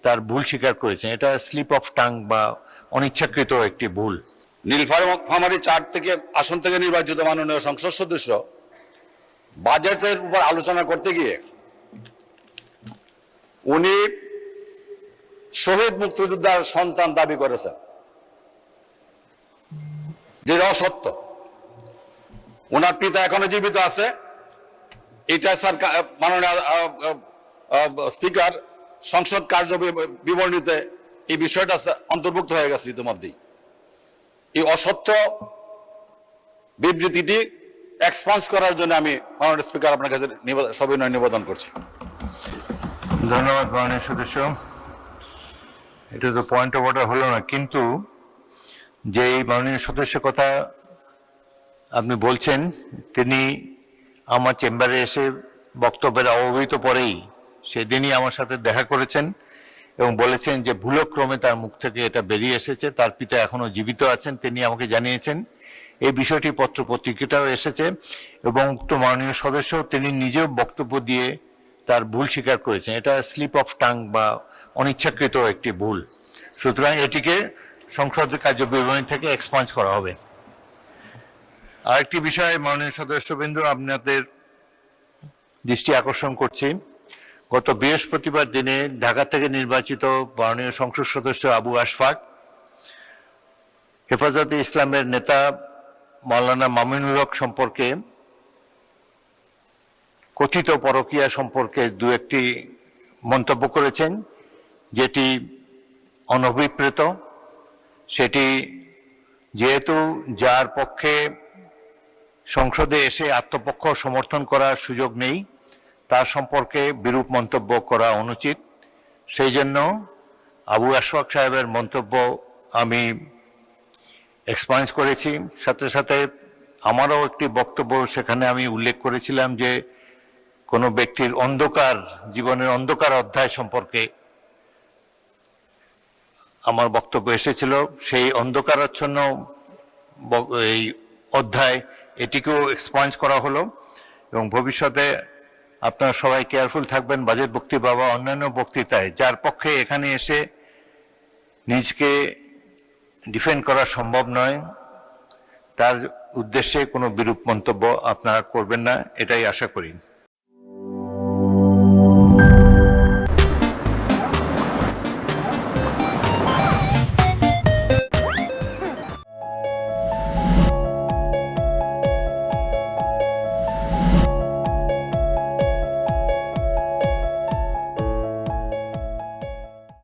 তার ভুল স্বীকার করেছেন। এটা স্লিপ অফ টাং বা অনিচ্ছাকৃত একটি ভুল। নীলফামারী 4 থেকে আসন থেকে নির্বাচিত মাননীয় সংসদ সদস্য বাজেটের উপর আলোচনা করতে গিয়ে উনি শহীদ মুক্তিযোদ্ধার সন্তান দাবি করেছেন, যেটা অসত্য। ওনার পিতা এখনো জীবিত আছে। এটা স্যার মাননীয় স্পিকার সংসদ কার্য বিবরণীতে এই বিষয়টা অন্তর্ভুক্ত হয়ে গেছে ইতিমধ্যেই। এই অসত্য বিবৃতিটি এক্সপান্স করার জন্য আমি মাননীয় স্পিকার আপনার কাছে সবিনয় নিবেদন করছি। ধন্যবাদ মাননীয় সদস্য। এটা তো পয়েন্ট অফ অর্ডার হলো না, কিন্তু যে মাননীয় সদস্যের কথা আপনি বলছেন তিনি আমার চেম্বারে এসে বক্তব্যের অবহিত পরেই সেদিনই আমার সাথে দেখা করেছেন এবং বলেছেন যে ভুলক্রমে তার মুখ থেকে এটা বেরিয়ে এসেছে, তার পিতা এখনো জীবিত আছেন, তিনি আমাকে জানিয়েছেন। এই বিষয়টি পত্র পত্রিকাটাও এসেছে এবং উক্ত মাননীয় সদস্য তিনি নিজেও বক্তব্য দিয়ে তার ভুল স্বীকার করেছেন। এটা স্লিপ অফ টাং বা অনিচ্ছাকৃত একটি ভুল। সুতরাং এটিকে সংসদের কার্য বিবরণী থেকে এক্সপাঞ্জ করা হবে। আরেকটি বিষয় মাননীয় সদস্যবৃন্দ আপনাদের দৃষ্টি আকর্ষণ করছি, গত বৃহস্পতিবার দিনে ঢাকা থেকে নির্বাচিত মাননীয় সংসদ সদস্য আবু আশফাক হেফাজতে ইসলামের নেতা মাওলানা মামুনুল হক সম্পর্কে কথিত পরকীয়া সম্পর্কে দু একটি মন্তব্য করেছেন, যেটি অনভিপ্রেত। সেটি যেহেতু যার পক্ষে সংসদে এসে আত্মপক্ষ সমর্থন করার সুযোগ নেই, তার সম্পর্কে বিরূপ মন্তব্য করা অনুচিত। সেই জন্য আবু আশফাক সাহেবের মন্তব্য আমি এক্সপাঞ্জ করেছি। সাথে সাথে আমারও একটি বক্তব্য সেখানে আমি উল্লেখ করেছিলাম যে কোনো ব্যক্তির অন্ধকার জীবনের অন্ধকার অধ্যায় সম্পর্কে আমার বক্তব্য এসেছিল। সেই অন্ধকারাচ্ছন্ন এই অধ্যায় এটিকেও এক্সপাঞ্জ করা হলো এবং ভবিষ্যতে আপনারা সবাই কেয়ারফুল থাকবেন বাজেট বক্তৃতা বা অন্যান্য বক্তৃতায় যার পক্ষে এখানে এসে নিজকে ডিফেন্ড করা সম্ভব নয় তার উদ্দেশ্যে কোনো বিরূপ মন্তব্য আপনারা করবেন না, এটাই আশা করি।